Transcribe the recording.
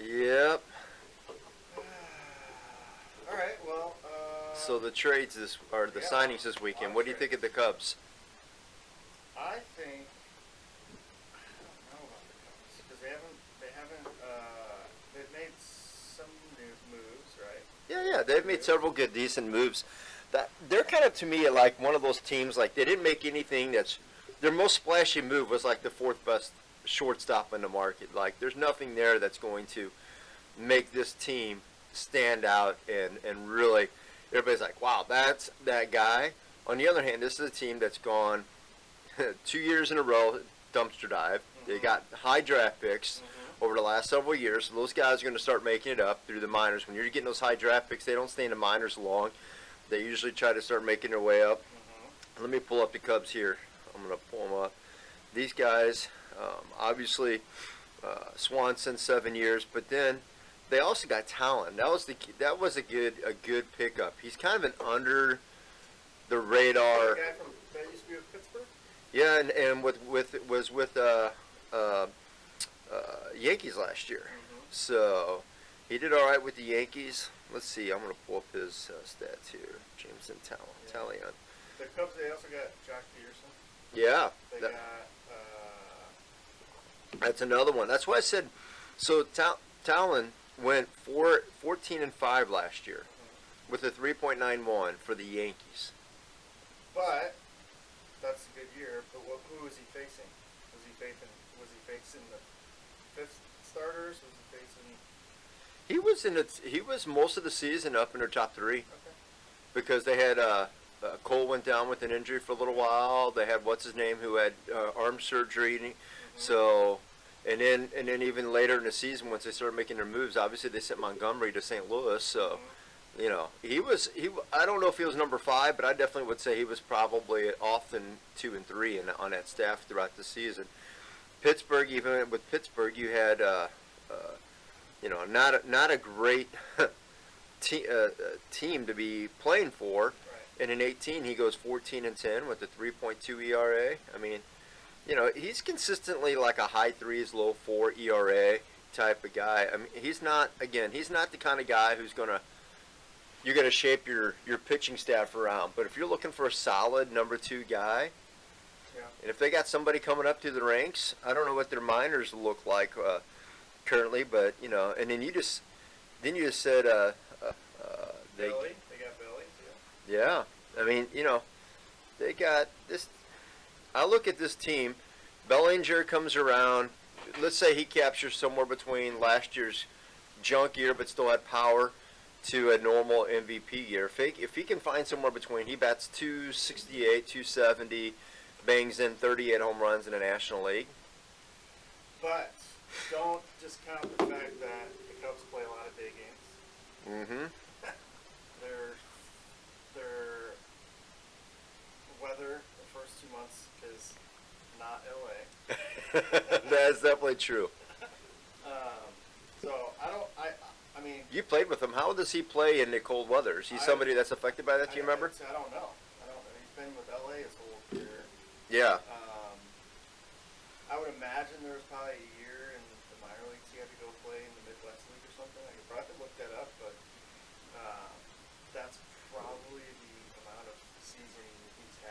Yep. All right. Well, So the trades or the yeah, signings this a lot weekend. of What do you think of trades. the Cubs? I think I don't know about the Cubs because they've made some new moves, right? Yeah, they've Good made moves. several good, decent moves. That they're kind of to me like one of those teams. Like they didn't make anything that's their most splashy move was like the fourth best shortstop in the market. Like there's nothing there that's going to make this team stand out and really everybody's like, wow, that's that guy. On the other hand, this is a team that's gone 2 years in a row dumpster dive. They Mm-hmm. got high draft picks Mm-hmm. over the last several years. So those guys are going to start making it up through the minors. When you're getting those high draft picks, they don't stay in the minors long. They usually try to start making their way up. Mm-hmm. Let me pull up the Cubs here. I'm going to pull them up. These guys, obviously, Swanson 7 years, but then they also got talent. That was a good pickup. He's kind of an under the The radar. guy from that used to be with Pittsburgh. Yeah, and was with uh, Yankees last year. Mm-hmm. So he did all right with the Yankees. Let's see. I'm going to pull up his stats here. Jameson Yeah. Talion. The Cubs. They also got Jock Peterson. Yeah, They that, got. that's another one. That's why I said. So Talon went 14-5 last year Mhm. with a 3.91 for the Yankees. But that's a good year. But who was he facing? Was he facing the fifth starters? Was he facing? He was most of the season up in their top three Okay. because they had Cole went down with an injury for a little while. They had what's his name who had arm surgery. Mm-hmm. So and then even later in the season once they started making their moves, obviously they sent Montgomery to St. Louis. So Mm-hmm. he. I don't know if he was number five, but I definitely would say he was probably often 2 and 3 on that staff throughout the season. Pittsburgh, even with Pittsburgh, you had not a great team to be playing for. Right. And in 18, he goes 14-10 with a 3.2 ERA. I mean, he's consistently like a high threes, low four ERA type of guy. I mean, he's not the kind of guy you're gonna shape your pitching staff around. But if you're looking for a solid number two guy, Yeah. and if they got somebody coming up through the ranks, I don't know what their minors look like currently, but and then you just said they Billy. They got Billy too. yeah. I mean, they got this. I look at this team. Bellinger comes around. Let's say he captures somewhere between last year's junk year, but still had power, to a normal MVP year. If he can find somewhere between, he bats 268, 270, bangs in 38 home runs in the National League. But don't discount the fact that the Cubs play a lot of day games. Mm-hmm. Their weather the first 2 months is not LA. That's definitely true. So I mean. You played with him. How does he play in the cold weather? Is he somebody that's affected by that? Do you remember? I don't know. He's been with LA his whole career. Yeah,